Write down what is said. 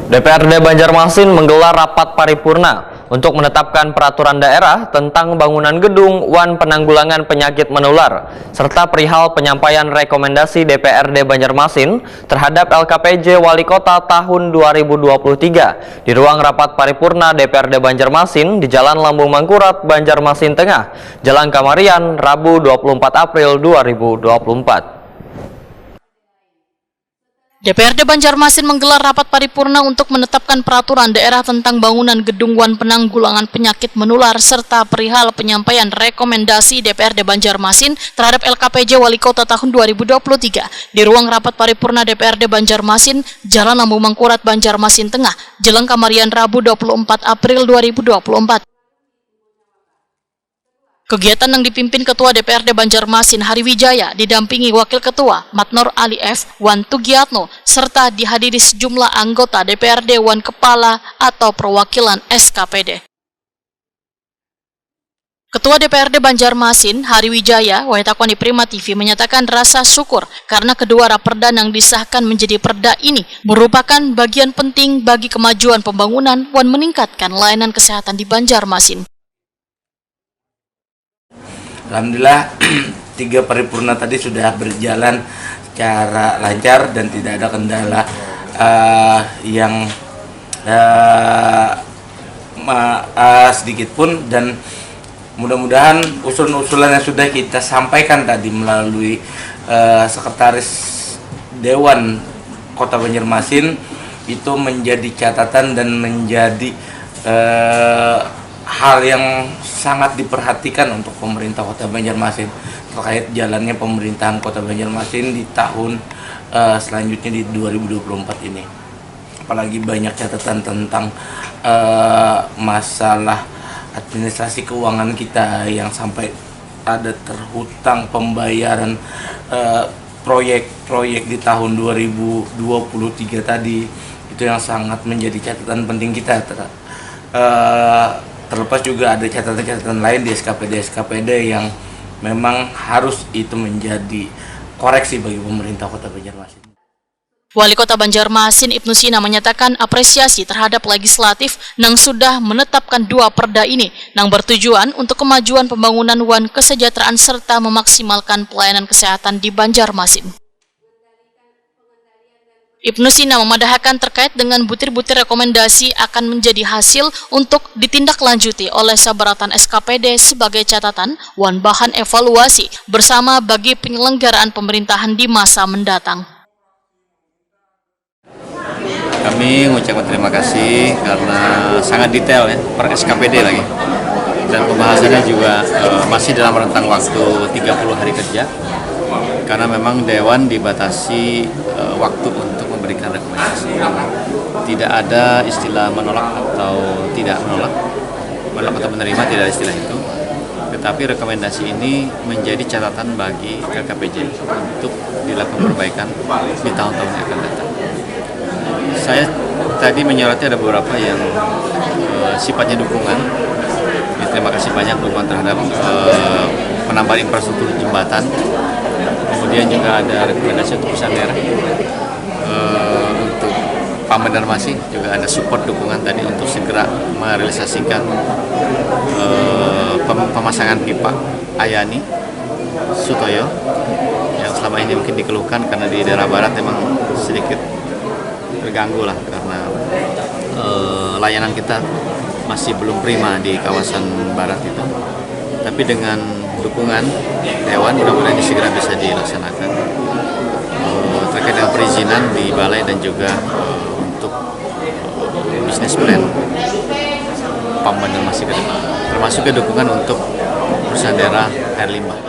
DPRD Banjarmasin menggelar rapat paripurna untuk menetapkan peraturan daerah tentang bangunan gedung Wan Penanggulangan Penyakit Menular serta perihal penyampaian rekomendasi DPRD Banjarmasin terhadap LKPJ Wali Kota tahun 2023 di ruang rapat paripurna DPRD Banjarmasin di Jalan Lambung Mangkurat, Banjarmasin Tengah, Jalan Kamarian, Rabu 24 April 2024. DPRD Banjarmasin menggelar rapat paripurna untuk menetapkan peraturan daerah tentang bangunan gedung Wan Penanggulangan Penyakit Menular serta perihal penyampaian rekomendasi DPRD Banjarmasin terhadap LKPJ Wali Kota tahun 2023 di ruang rapat paripurna DPRD Banjarmasin, Jalan Lambung Mangkurat, Banjarmasin Tengah, Jalan Kamarian, Rabu 24 April 2024. Kegiatan yang dipimpin Ketua DPRD Banjarmasin Hari Wijaya didampingi Wakil Ketua Matnor Ali F. Wan Tugiatno serta dihadiri sejumlah anggota DPRD Wan Kepala atau perwakilan SKPD. Ketua DPRD Banjarmasin Hari Wijaya Wahitakwani Prima TV menyatakan rasa syukur karena kedua raperda yang disahkan menjadi perda ini merupakan bagian penting bagi kemajuan pembangunan dan meningkatkan layanan kesehatan di Banjarmasin. Alhamdulillah 3 paripurna tadi sudah berjalan secara lancar dan tidak ada kendala yang sedikit pun, dan mudah-mudahan usulan-usulan yang sudah kita sampaikan tadi melalui Sekretaris Dewan Kota Banjarmasin itu menjadi catatan dan menjadi hal yang sangat diperhatikan untuk pemerintah Kota Banjarmasin terkait jalannya pemerintahan Kota Banjarmasin di tahun selanjutnya di 2024 ini. Apalagi banyak catatan tentang masalah administrasi keuangan kita yang sampai ada terhutang pembayaran proyek-proyek di tahun 2023 tadi, itu yang sangat menjadi catatan penting kita. Terlepas juga ada catatan-catatan lain di SKPD yang memang harus itu menjadi koreksi bagi pemerintah Kota Banjarmasin. Wali Kota Banjarmasin Ibnu Sina menyatakan apresiasi terhadap legislatif yang sudah menetapkan 2 perda ini yang bertujuan untuk kemajuan pembangunan dan kesejahteraan serta memaksimalkan pelayanan kesehatan di Banjarmasin. Ibnu Sina memadahkan terkait dengan butir-butir rekomendasi akan menjadi hasil untuk ditindaklanjuti oleh sabaratan SKPD sebagai catatan dan bahan evaluasi bersama bagi penyelenggaraan pemerintahan di masa mendatang. Kami mengucapkan terima kasih karena sangat detail ya, per SKPD lagi. Dan pembahasannya juga masih dalam rentang waktu 30 hari kerja. Karena memang Dewan dibatasi waktu untuk memberikan rekomendasi. Tidak ada istilah menolak atau tidak menolak. Menolak atau menerima, tidak ada istilah itu. Tetapi rekomendasi ini menjadi catatan bagi LKPJ untuk dilakukan perbaikan di tahun-tahun yang akan datang. Saya tadi menyoroti ada beberapa yang sifatnya dukungan. Terima kasih banyak dukungan terhadap penambahan infrastruktur jembatan. Kemudian juga ada rekomendasi untuk pusat daerah, untuk Banjarmasin juga ada support dukungan tadi untuk segera merealisasikan pemasangan pipa Ayani Sutoyo yang selama ini mungkin dikeluhkan karena di daerah barat memang sedikit terganggu lah karena layanan kita masih belum prima di kawasan barat itu. Tapi dengan dukungan Dewan mudah-mudahan ini segera bisa dilaksanakan terkait dengan perizinan di balai dan juga untuk bisnis plan Banjarmasin ke depan, termasuk dukungan untuk perusahaan daerah air limbah.